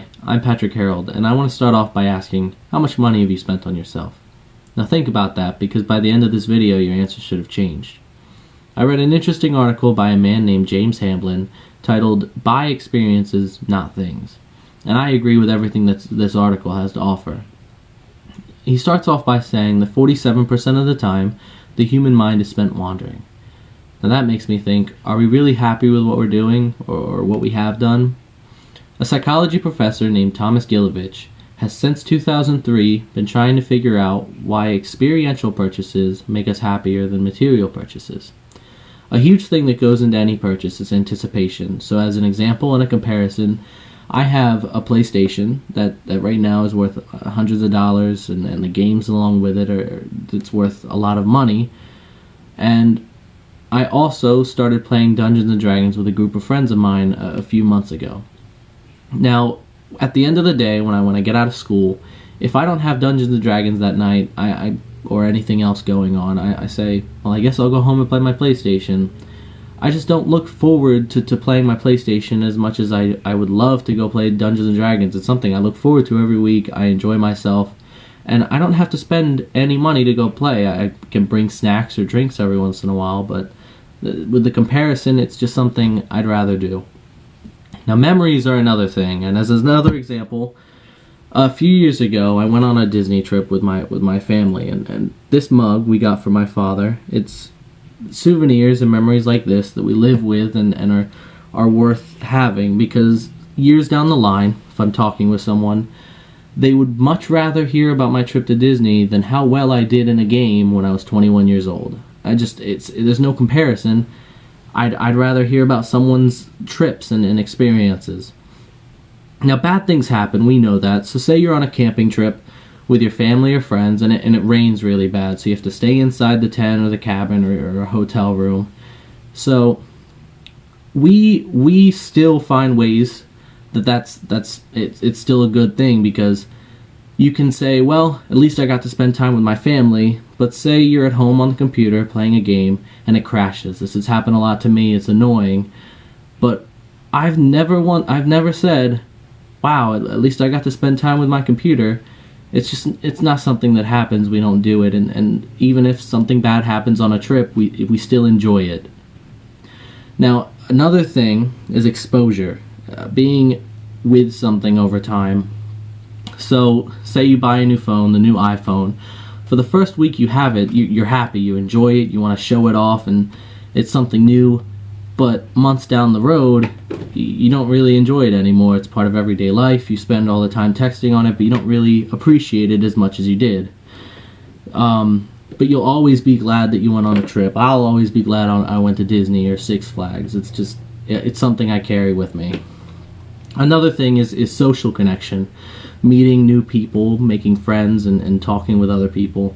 Hi, I'm Patrick Harold, and I want to start off by asking, how much money have you spent on yourself? Now think about that, because by the end of this video, your answer should have changed. I read an interesting article by a man named James Hamblin titled, Buy Experiences, Not Things. And I agree with everything that this article has to offer. He starts off by saying that 47% of the time, the human mind is spent wandering. Now that makes me think, are we really happy with what we're doing, or what we have done? A psychology professor named Thomas Gilovich has since 2003 been trying to figure out why experiential purchases make us happier than material purchases. A huge thing that goes into any purchase is anticipation. So as an example and a comparison, I have a PlayStation that right now is worth hundreds of dollars, and the games along with it it's worth a lot of money. And I also started playing Dungeons & Dragons with a group of friends of mine a few months ago. Now, at the end of the day, when I get out of school, if I don't have Dungeons & Dragons that night, or anything else going on, I say, well, I guess I'll go home and play my PlayStation. I just don't look forward to playing my PlayStation as much as I would love to go play Dungeons & Dragons. It's something I look forward to every week. I enjoy myself, and I don't have to spend any money to go play. I can bring snacks or drinks every once in a while, but with the comparison, it's just something I'd rather do. Now, memories are another thing, and as another example, a few years ago, I went on a Disney trip with my family, and this mug we got from my father. It's souvenirs and memories like this that we live with and are worth having, because years down the line, if I'm talking with someone, they would much rather hear about my trip to Disney than how well I did in a game when I was 21 years old. There's no comparison. I'd rather hear about someone's trips and experiences. Now, bad things happen, we know that. So say you're on a camping trip with your family or friends, and it rains really bad, so you have to stay inside the tent or the cabin or a hotel room. So we still find ways it's still a good thing, because you can say, well, at least I got to spend time with my family. But say you're at home on the computer playing a game and it crashes. This has happened a lot to me. It's annoying, but I've never said, wow, at least I got to spend time with my computer. It's not something that happens. We don't do it, and even if something bad happens on a trip, we still enjoy it. Now, another thing is exposure, being with something over time. So say you buy a new phone, the new iPhone. For the first week you have it, you're happy, you enjoy it, you want to show it off, and it's something new. But months down the road, you don't really enjoy it anymore. It's part of everyday life. You spend all the time texting on it, but you don't really appreciate it as much as you did. But you'll always be glad that you went on a trip. I'll always be glad I went to Disney or Six Flags. It's something I carry with me. Another thing is social connection. Meeting new people, making friends, and talking with other people.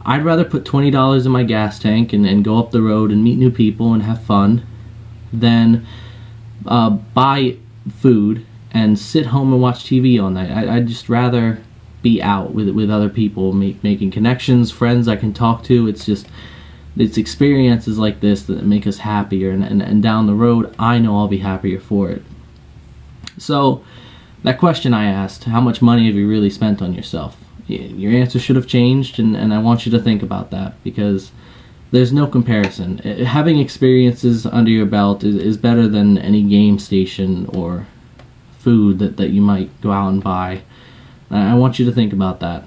I'd rather put $20 in my gas tank and go up the road and meet new people and have fun than buy food and sit home and watch TV all night. I'd just rather be out with other people, making connections, friends I can talk to. It's experiences like this that make us happier, and down the road, I know I'll be happier for it. So, that question I asked, how much money have you really spent on yourself? Your answer should have changed, and I want you to think about that, because there's no comparison. Having experiences under your belt is better than any game station or food that you might go out and buy. I want you to think about that.